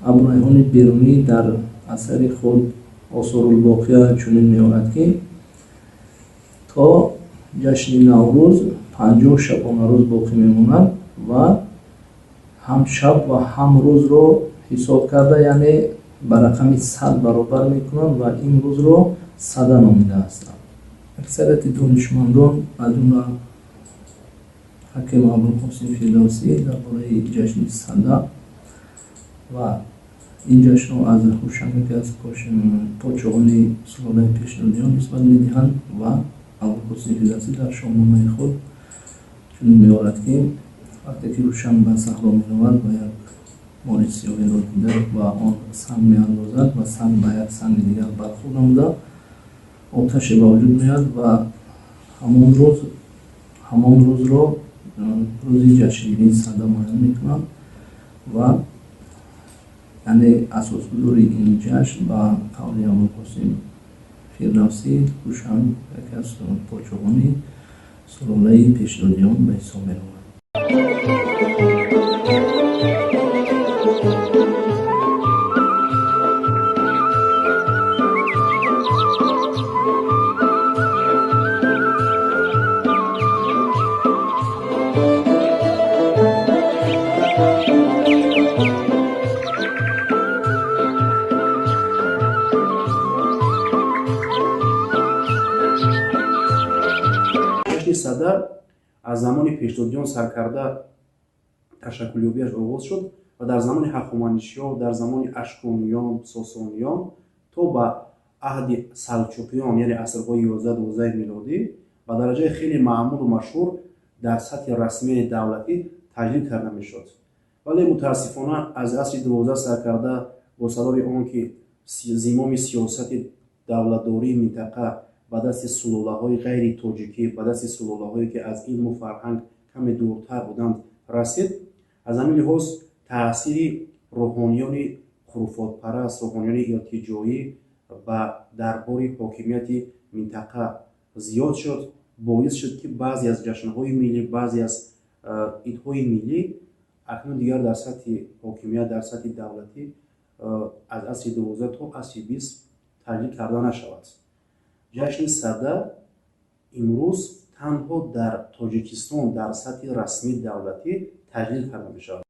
аброҳони берунӣ дар асари худ осорулбоқия чунин меорад, ки то ҷашни наврӯз 50 шабона рӯз боқӣ мемонад ва ҳам шаб ва ҳам рӯзро ҳисоб карда, яъне ба рақами 100 баробар мекунанд ва ин рӯзро сада номида ҳастанд. аксарияти донишмандон аз ҷумла ҳаким Абулқосим Фирдавсӣ дар бораи ҷашни сада ва ин ҷашнро аз ҳушангаки аз подшоҳони сулолаи пешниҳодиён нисбат медиҳанд ва Абулқосим Фирдавсӣ дар шоҳномаи худ чунин меорад, ки вақте ки рӯшан ба саҳро меравад ба як моли сиёҳеро дида ва он санг меандозад ва санг ба як санги дигар бархӯрд намуда оташе ба вуҷуд меояд ва ҳамон рӯзро рӯзи ҷашнгирии сада муайян мекунанд ва яъне асосгузори ин ҷашн ба қавли Абулқосим Фирдавсӣ рӯшан яке аз подшоҳони сулолаи пешниҳодиён ба ҳисоб меравад. сада аз замони пешниҳодиён сар карда ташаккулёбиаш оғоз шуд ва дар замони ҳахоманишиён, дар замони ашкониён, сосониён то ба аҳди салҷуқиён, яъне асрҳои 11-12 милодӣ ба дараҷаи хеле маъмулу машҳур дар сатҳи расмияи давлатӣ таҷлил карда мешуд. вале мутаассифона аз асри 12 сар карда бо сабаби он ки зимоми сиёсати давлатдории минтақа ба дасти сулолаҳои ғайри тоҷикӣ, ба дасти сулолаҳое ки аз илму фарҳанг каме дуртар буданд расид, аз ҳамин лиҳоз таъсири рӯҳониёни хуруфотпараст, рӯҳониёни илтиҷоӣ ба дарбори ҳокимияти минтақа зиёд шуд, боис шуд ки баъзе аз ҷашнҳои миллӣ, баъзе аз идҳои миллӣ акнун дигар дар сатҳи ҳокимият, дар сатҳи давлатӣ аз асри 12 то асри 20 таҷлил карда нашавад. ҷашни сада имрӯз танҳо дар Тоҷикистон дар сатҳи расмии давлатӣ таҷлил карда мешавад.